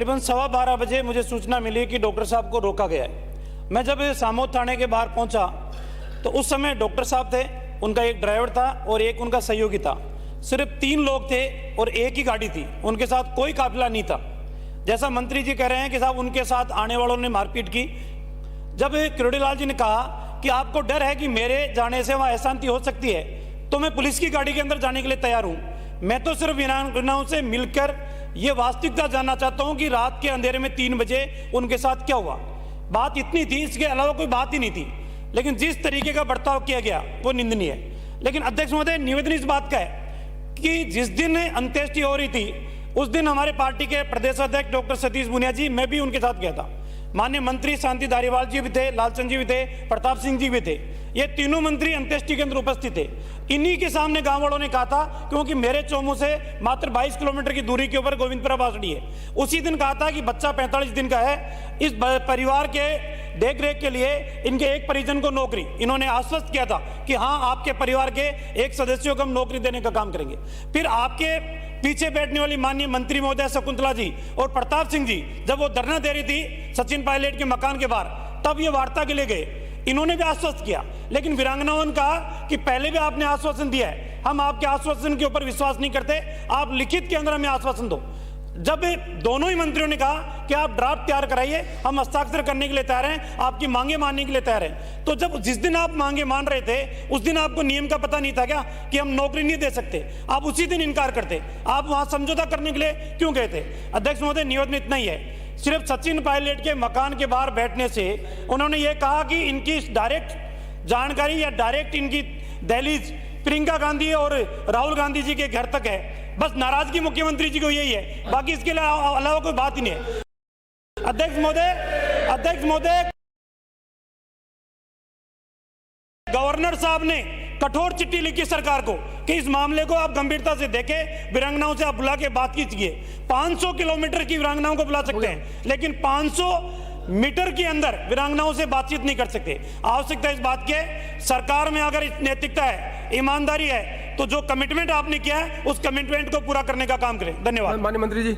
तकरीबन 12:15 बजे मुझे सूचना मिली कि डॉक्टर साहब को रोका गया है। मैं जब सामोद थाने के बाहर पहुंचा तो उस समय डॉक्टर साहब थे, उनका एक ड्राइवर था और एक उनका सहयोगी था। सिर्फ 3 लोग थे और एक ही गाड़ी थी, उनके साथ कोई काफिला नहीं था। जैसा मंत्री जी कह रहे हैं कि साहब उनके साथ आने वालों ने मारपीट की। जब किरोड़ीलाल जी ने कहा कि आपको डर है कि मेरे जाने से वहां अशांति हो सकती है, तो मैं पुलिस की गाड़ी के अंदर जाने के लिए तैयार हूं। मैं तो सिर्फ वीरांगनाओं से मिलकर ये वास्तविकता जानना चाहता हूं कि रात के अंधेरे में 3 बजे उनके साथ क्या हुआ। बात इतनी थी, इसके अलावा कोई बात ही नहीं थी। लेकिन जिस तरीके का बर्ताव किया गया वो निंदनीय है। लेकिन अध्यक्ष महोदय, निवेदन इस बात का है कि जिस दिन अंत्येष्टि हो रही थी उस दिन हमारे पार्टी के प्रदेश अध्यक्ष डॉक्टर सतीश पूनिया जी, मैं भी उनके साथ गया था। माननीय मंत्री शांति धारीवाल जी भी थे, लालचंद जी भी थे, प्रताप सिंह जी भी थे। ये तीनों मंत्री अंत्येष्टि के अंदर उपस्थित थे। इन्हीं के सामने गांव वालों ने कहा था, क्योंकि मेरे चौमू से मात्र 22 किलोमीटर की दूरी के ऊपर गोविंदपुरा बासड़ी है, उसी दिन कहा था कि बच्चा 45 दिन का है, इस परिवार के देख रेख के लिए इनके एक परिजन को नौकरी, इन्होंने आश्वस्त किया था कि हाँ आपके परिवार के एक सदस्यों को हम नौकरी देने का काम करेंगे। फिर आपके पीछे बैठने वाली माननीय मंत्री महोदय शकुंतला जी और प्रताप सिंह जी जब वो धरना दे रही थी सचिन पायलट के मकान के बाहर, तब ये वार्ता के लिए गए। इन्होंने भी आश्वस्त किया, लेकिन वीरांगनाओं ने कहा कि पहले भी आपने आश्वासन दिया है, हम आपके आश्वासन के ऊपर विश्वास नहीं करते, आप लिखित के अंदर हमें आश्वासन दो। जब दोनों ही मंत्रियों ने कहा कि आप ड्राफ्ट तैयार कराइए, हम हस्ताक्षर करने के लिए तैयार हैं, आपकी मांगे मानने के लिए तैयार हैं, तो जब जिस दिन आप मांगे मान रहे थे उस दिन आपको नियम का पता नहीं था क्या कि हम नौकरी नहीं दे सकते? आप उसी दिन इनकार करते, आप वहां समझौता करने के लिए क्यों गए थे? अध्यक्ष महोदय, निवेदन इतना ही है, सिर्फ सचिन पायलट के मकान के बाहर बैठने से उन्होंने ये कहा कि इनकी डायरेक्ट जानकारी या डायरेक्ट इनकी दहलीज प्रियंका गांधी और राहुल गांधी जी के घर तक है। बस नाराजगी मुख्यमंत्री जी को यही है, बाकी इसके अलावा कोई बात ही नहीं है। अध्यक्ष महोदय, गवर्नर साहब ने कठोर चिट्ठी लिखी सरकार को कि इस मामले को आप गंभीरता से देखें, वीरांगनाओं से आप बुला के बात कीजिए। 500 किलोमीटर की वीरांगनाओं को बुला सकते हैं, लेकिन 500 मीटर के अंदर वीरांगनाओं से बातचीत नहीं कर सकते। आवश्यकता इस बात की है, सरकार में अगर नैतिकता है, ईमानदारी है, तो जो कमिटमेंट आपने किया है उस कमिटमेंट को पूरा करने का काम करें। धन्यवाद। माननीय मंत्री जी।